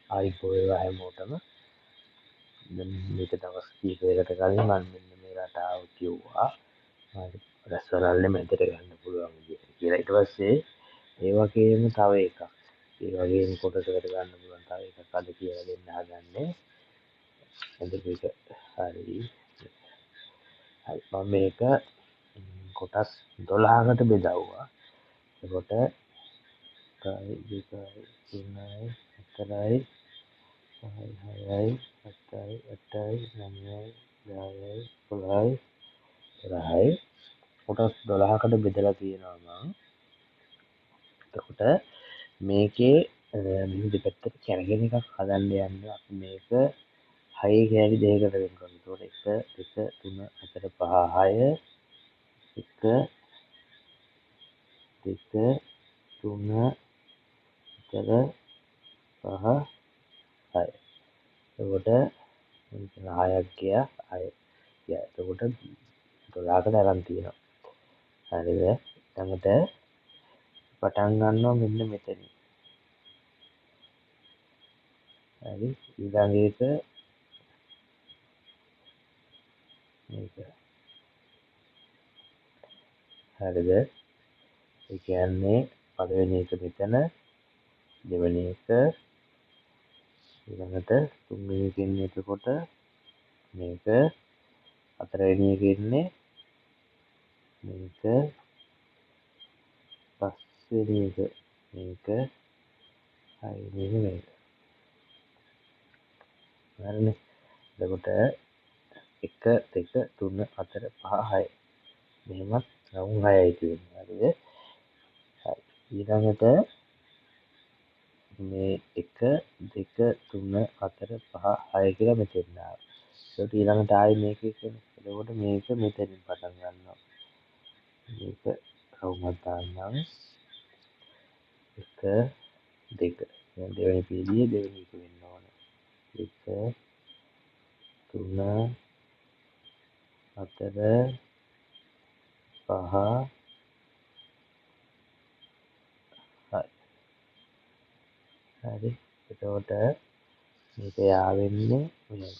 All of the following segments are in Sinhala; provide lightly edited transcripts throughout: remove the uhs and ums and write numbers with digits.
ආයිබෝය හැමෝටම මේක දවස් කීපයකට කලින් මම මෙන්න මේ රටාව කිව්වා රැස්වලල්ලේ මැදට ගන්න පුළුවන් කියලා. ඊට පස්සේ ඒ වගේම තව එකක් ඒ වගේම කොටසකට ගන්න පුළුවන් තව එකක් අද කියලා දෙන්න හදන්නේ. එතකොට මේක හරි මම මේක කොටස් 12කට බෙදවුවා. එතකොට 1 2 3 4 5 6යි 7යි 8යි 9යි 10යි 11යි 13යි කොටස් 12කට බෙදලා තියෙනවා මම. එතකොට මේකේ මෙහෙම දෙපැත්තට කැරගෙන එකක් හදන්න යන්නේ අපි මේක 6 කෑලි දෙකකට වෙන් කරනවා. එතකොට 1 2 3 4 5 6 1 2 3 4 5 6. එතකොට මෙතන 6ක් ගියා 6. එතකොට 12කට අරන් තියෙනවා. හරිද? ඊළඟට පටන් ගන්නවා මෙන්න මෙතනින්. හරි ඊළඟ එක මේක. හරිද? ඒ කියන්නේ පළවෙනි එක මෙතන දෙවෙනි එක ඊළඟට තුන්වෙනි එක ඉන්නේ එතකොට මේක හතරවෙනි එක ඉන්නේ මේක පස්වෙනි එක මේක හයවෙනි එක මේක. හරිනේ. එතකොට 1 2 3 4 5 6 මෙහෙමත් රවුම් 6යි තියෙන්නේ. හරිද? හරි. ඊළඟට මේ 1 2 3 4 5 6 කියලා මෙතෙන් ආවා. ඒකට ඊළඟට ආයි මේක එකනේ. එතකොට මේක මෙතනින් පටන් ගන්නවා. මේක රවුමක් දාන්නම්. 1 2 දැන් දෙවෙනි පීලිය දෙවෙනි එක වෙන්න ඕන. 1 3 4 5 6. හරි. එතකොට මේක යාවෙන්නේ මෙහෙම.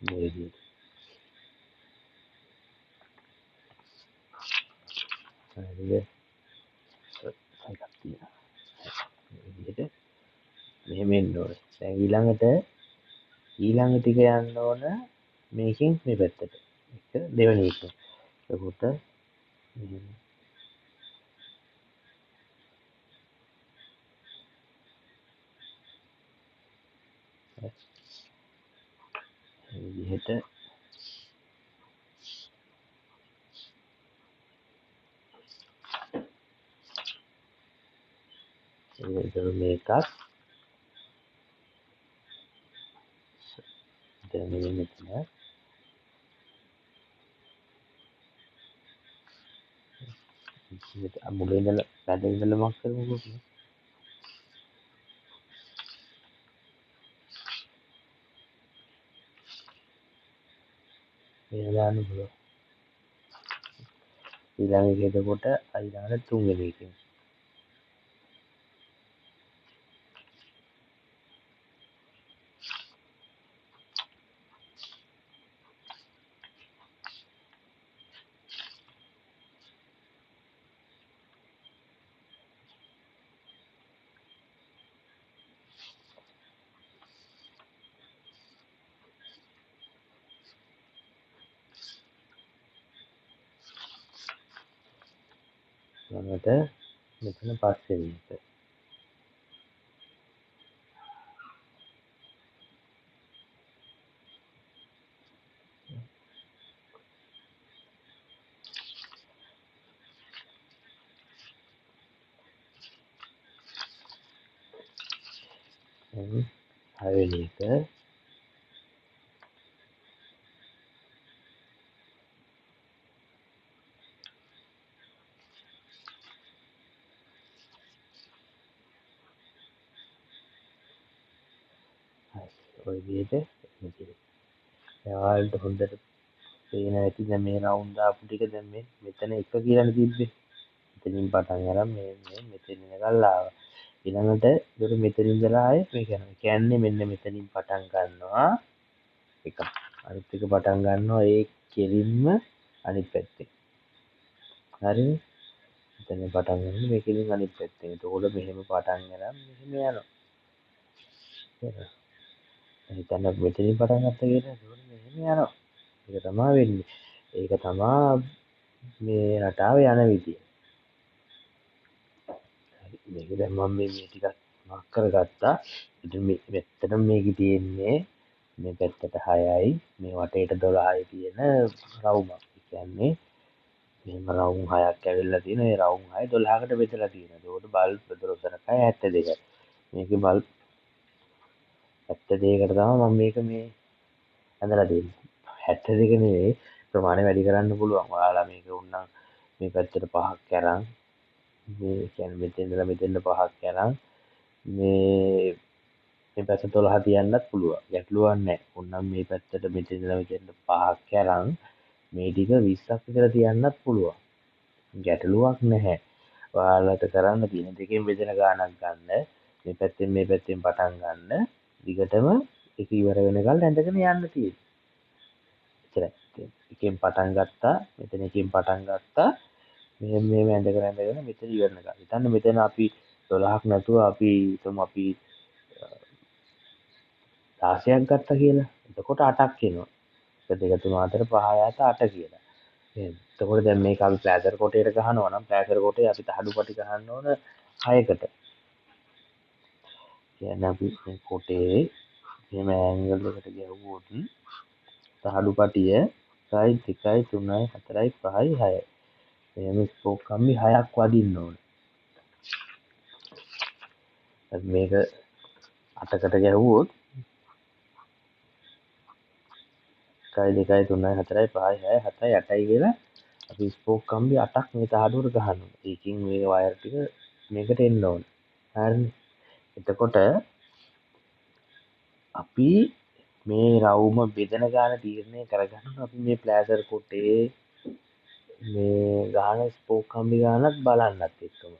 මේ විදිහට. හරිද? එකක් තියෙනවා. මේ විදිහට මෙහෙම එන්න ඕනේ. දැන් ඊළඟ ටික යන්න ඕන මේකෙන් මේ පැත්තට. එක දෙවෙනි එක. එතකොට මෙහෙම මේ විදිහට එතකොට මේකත් දැන් මෙතන මුලින් ඉඳලා වැඩ ඉඳලා මොකක් කරමුකෝ. මේ දාන්න පුළුවන්. ඊළඟ එක එතකොට ඊළඟට තුන්වෙනි එක. ඊළඟට මෙතන පස්වෙනි එක. හයවෙනි එක. ඔය විදිහට එයාලට හොඳට පේන ඇති දැන් මේ රවුන්ඩ් ආපු ටික දැන් මේ මෙතන එක කියලානේ තිබ්බේ. මෙතනින් පටන් අරන් මේ මෙතන ඉඳලා ආවා. ඊළඟට ඒක මෙතනින් ඉඳලා ආයේ මේ කියන්නේ මෙන්න මෙතනින් පටන් ගන්නවා එක. අනිත් එක පටන් ගන්නවා ඒ කෙලින්ම අනිත් පැත්තේ. හරිනේ? එතන පටන් ගන්න මේකෙන් අනිත් පැත්තෙන්. එතකොට මෙහෙම පටන් අරන් මෙහෙම යනවා. හිතන්න මෙතනින් පටන් ගත්ත කියලා එතකොට මෙහෙම යනවා. ඒක තමයි වෙන්නේ. ඒක තමයි මේ රටාව යන විදිය. හරි මේක දැන් මම මේ ටිකක් මාක් කරගත්තා. ඉතින් මේ ඇත්තටම මේකේ තියෙන්නේ මේ පැත්තට 6යි මේ වටේට 12යි තියෙන රවුමක්. ඒ කියන්නේ මෙහෙම රවුම් 6ක් ඇවිල්ලා තියෙනවා. ඒ රවුම් 6 12කට බෙදලා තියෙනවා. ඒකට බල්බ් 12යි 72යි. මේකේ බල්බ් 72කට තමයි මම මේක මේ ඇඳලා තියෙන්නේ. 72 නෙවෙයි ප්‍රමාණය වැඩි කරන්න පුළුවන්. ඔයාලා මේක උන්නම් මේ පැත්තට 5ක් අරන් මේ කියන්නේ මෙතෙන් ඉඳලා මෙතෙන්ට 5ක් අරන් මේ පැත්ත 12 තියන්නත් පුළුවන්. ගැටලුවක් නැහැ. උන්නම් මේ පැත්තට මෙතෙන් ඉඳලා මෙතෙන්ට 5ක් අරන් මේ ටික 20ක් විතර තියන්නත් පුළුවන්. ගැටලුවක් නැහැ. ඔයාලට කරන්න තියෙන දෙකෙන් බෙදෙන ගාණක් ගන්න. මේ පැත්තෙන් පටන් ගන්න. දිගටම ඒක ඉවර වෙනකල් ඇඳගෙන යන්න තියෙන්නේ. එච්චරයි. එකෙන් පටන් ගත්තා. මෙතන එකෙන් පටන් ගත්තා. මෙහෙම ඇඳගෙන මෙතන ඉවරනකල්. හිතන්න මෙතන අපි 12ක් නැතුව අපි හිතමු අපි 16ක් ගත්තා කියලා. එතකොට 8ක් එනවා. 1 2 3 4 5 6 8 කියලා. එතකොට දැන් මේක අපි ප්ලාස්ටර් කොටේට ගහනවා නම් ප්ලාස්ටර් කොටේ අපි තහඩු පටි ගහන්න ඕන 6කට. කියන්නේ අපි මේ කොටේ මෙහෙම ඇන්ගල් එකට ගැහුවොත් තහඩු පටිය 1 2 3 4 5 6. එහෙනම් ස්පෝක් කම්බි 6ක් වදින්න ඕන. මේක 8කට ගැහුවොත් 1 2 3 4 5 6 7 8යි කියලා අපි ස්පෝක් කම්බි 8ක් මේ තහඩුවට ගහනවා. ඒකින් මේ වයර් ටික මේකට එන්න ඕන. හරිනේ. එතකොට අපි මේ රවුම බෙදෙන ගාන තීරණය කරගන්න අපි මේ ප්ලාස්ටර් කොටේ මේ ගාන ස්පෝක් කම්බි ගානක් බලන්නත් එක්කම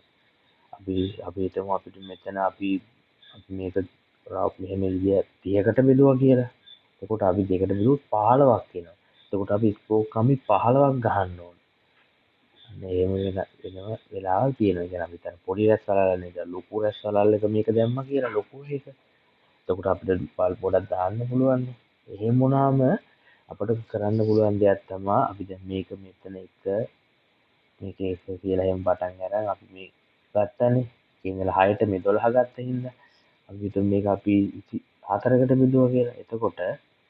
අපි හිතමු අපිට මෙතන අපි මේක මෙහෙම එළිය 30කට බෙදුවා කියලා. එතකොට අපි දෙකට බෙදුවොත් 15ක් එනවා. එතකොට අපි ස්පෝක් කම්බි 15ක් ගහන්න ඕනේ. එහෙම වෙනවා වෙලාවල් තියෙනවා. කියන්නේ අපි හිතන්න පොඩි රැස් වලල්ල නේද ලොකු රැස් වලල්ල එක මේක දැම්මා කියලා ලොකු එක. එතකොට අපිට බල්බ් ගොඩක් දාන්න පුළුවන්. එහෙම වුණාම අපිට කරන්න පුළුවන් දෙයක් තමයි අපි දැන් මේක මෙතන එක මේක එක කියලා එහෙම පටන් අරන් අපි මේ ගත්තනේ. ඒ ඉඳලා 6ට මේ 12 ගත්ත හින්දා අපි හිතමු මේක අපි 4කට බෙදුවා කියලා. එතකොට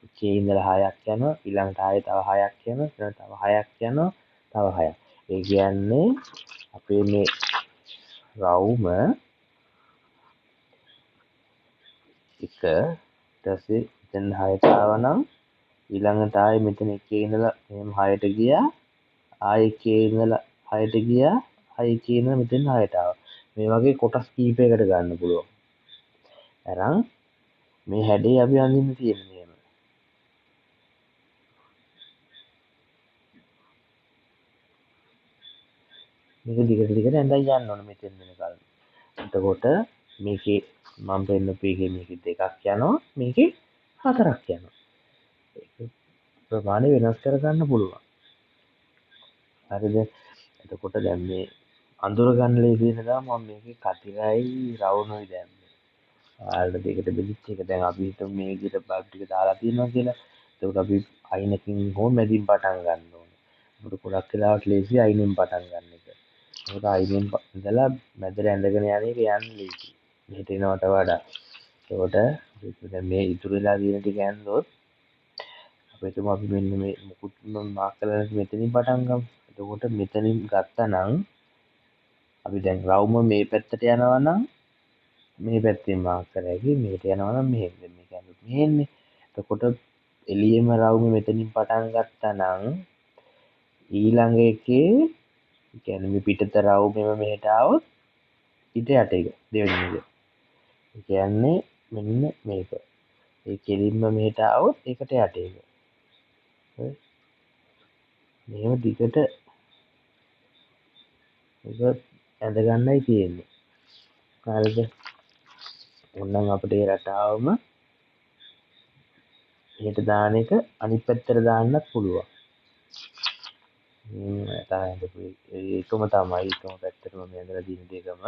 එකේ ඉඳලා 6ක් යනවා ඊළඟට ආයෙ තව 6ක් යනවා ඊළඟට තව 6ක් යනවා තව 6ක්. ඒ කියන්නේ අපේ මේ රවුම එක ඊට පස්සේ මෙතන 6ට ආවනම් ඊළඟට ආයෙ මෙතන එකේ ඉඳලා මෙහෙම 6ට ගියා ආයෙ එකේ ඉඳලා 6ට ගියා ආයෙ එකේ ඉඳලා මෙතන 6ට ආවා. මේ වගේ කොටස් කීපයකට ගන්න පුළුවන්. අරන් මේ හැඩේ අපි අඳින්න තියෙන්නේ එහෙම. මේක දිගට ඇඳලා යන්න ඕනේ මෙතෙන් වෙනකල්. එතකොට මේකේ මම පෙන්නපු එකේ මේකේ 2ක් යනවා මේකේ 4ක් යනවා. ඒක ප්‍රමාණය වෙනස් කරගන්න පුළුවන්. හරිද? එතකොට දැන් මේ අඳුර ගන්න ලේසි වෙන නිසා මම මේකේ කතිරයි රවුමයි දැම්මේ. ඔයාලට දෙකට බෙදිච්ච එක දැන් අපි හිතමු මේ විදිහට බල්බ් ටික දාලා තියෙනවා කියලා. එතකොට අපි අයිනකින් හෝ මැදින් පටන් ගන්න ඕනේ. අපිට ගොඩක් වෙලාවට ලේසි අයිනෙන් පටන් ගන්න එක. ඒකට අයිනෙන් ඉඳලා මැදට ඇඳගෙන යන එක යන්නේ ලේසි. මෙහෙට එනවට වඩා. එතකොට දැන් මේ ඉතුරු වෙලා තියෙන ටික ඇන්දොත් අපි හිතමු අපි මෙන්න මේ මුකුත් මාක් කරලා මෙතනින් පටන් ගමු. එතකොට මෙතනින් ගත්තා නම් අපි දැන් රවුම මේ පැත්තට යනවා නම් මේ පැත්තෙන් මාක් කරලා මෙහෙට යනවා නම් මෙහෙම. දැන් මේ කියන්නේ මෙහෙන්නේ. එතකොට එළියෙම රවුම මෙතනින් පටන් ගත්තා නම් ඊළඟ එකේ කියන්නේ මේ පිටත රවුමෙම මෙහෙට ආවොත් ඊට යට එක දෙවෙනි එක. ඒ කියන්නේ මෙන්න මේක. ඒ කෙලින්ම මෙහෙට આવොත් ඒකට යට එක. හරි. මෙහෙම දිගට ඒක ඇඳ ගන්නයි තියෙන්නේ. හරිද? ඕනනම් අපිට ඒ රටාවම මෙහෙට දාන එක අනිත් පැත්තට දාන්නත් පුළුවන්. ඒකම තමයි එකම පැත්තටම මේ ඇඳලා තියෙන දෙකම.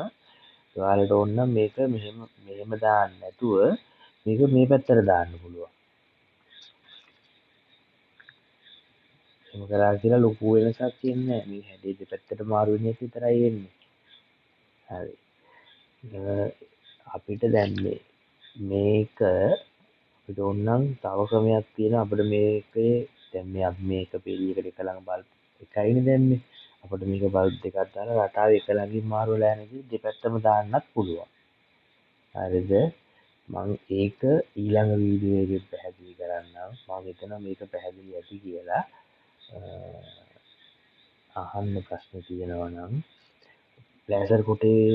ඔයාලට ඕන නම් මේක මෙහෙම දාන්න නැතුව මේක මේ පැත්තට දාන්න පුළුවන්. එහෙම කරා කියලා ලොකු වෙනසක් එන්නේ නැහැ. මේ හැඩේ දෙපැත්තට මාරු වෙන එක විතරයි එන්නේ. හරි. අපිට දැන් මේක අපිට ඕන නම් තව ක්‍රමයක් තියෙනවා. අපිට මේකේ දැන් අපි මේක පිළියකට එක ළඟ බල්බ් එකයිනේ දැම්මේ. අපිට මේක බල්බ් දෙකක් දාලා රටාව එක ළඟින් මාරු වෙලා යන විදිහට දෙපැත්තම දාන්නත් පුළුවන්. හරිද? මම ඒක ඊළඟ වීඩියෝ එකෙන් පැහැදිලි කරන්නම්. මම හිතනවා මේක පැහැදිලි ඇති කියලා. අහන්න ප්‍රශ්න තියෙනවා නම් ලෑසර් කොටේ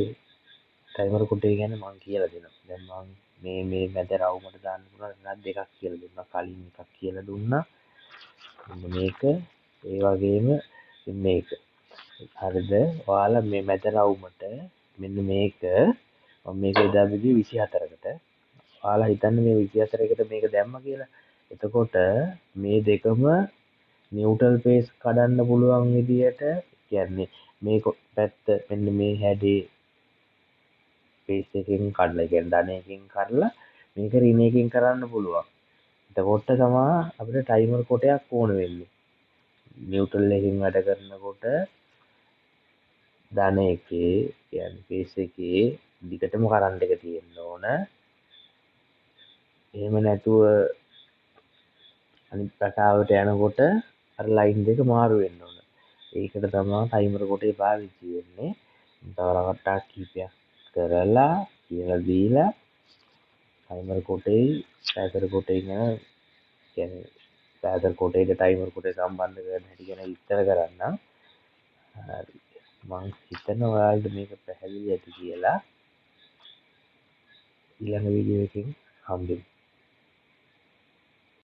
ටයිමර් කොටේ ගැන මම කියලා දෙනවා. දැන් මම මේ මැද රවුමට දාන්න පුළුවන් නැත්නම් දෙකක් කියලා දුන්නා. කලින් එකක් කියලා දුන්නා. මේක ඒ වගේම මේක. හරිද? ඔයාලා මේ මැද රවුමට මෙන්න මේක මම මේක එදා බෙදුවේ 24කට. ඔයාලා හිතන්නේ මේ 24කට මේක දැම්මා කියලා. එතකොට මේ දෙකම නිව්ට්‍රල් පේස් කඩන්න පුළුවන් විදියට කියන්නේ මේ පැත්ත මෙන්න මේ හැඩේ පේස් එකකින් කඩලා කියන්නේ ධන එකකින් කඩලා මේක ඍණ එකකින් කරන්න පුළුවන්. එතකොට තමයි අපිට ටයිමර් කොටයක් ඕන වෙන්නේ. නිව්ට්‍රල් එකකින් වැඩ කරනකොට ධන එකේ කියන්නේ පේස් එකේ දිගටම කරන්ට් එක තියෙන්න ඕන. එහෙම නැතුව අනිත් රටාවට යනකොට අර ලයින් දෙක මාරු වෙන්න ඕන. ඒකට තමයි ටයිමර් කොටේ පාවිච්චි වෙන්නේ. තව රවට්ටක් කීපයක් කරලා කියලා දීලා ටයිමර් කොටේ සැකර් කොටේ ගැන කියන්නේ සැකර් කොටේට ටයිමර් කොටේ සම්බන්ධ කරන හැටි ගැන විස්තර කරන්නම්. හරි. මම හිතනවා ඔයාලට මේක පැහැදිලි ඇති කියලා. ඊළඟ වීඩියෝ එකකින් හම්බෙමු.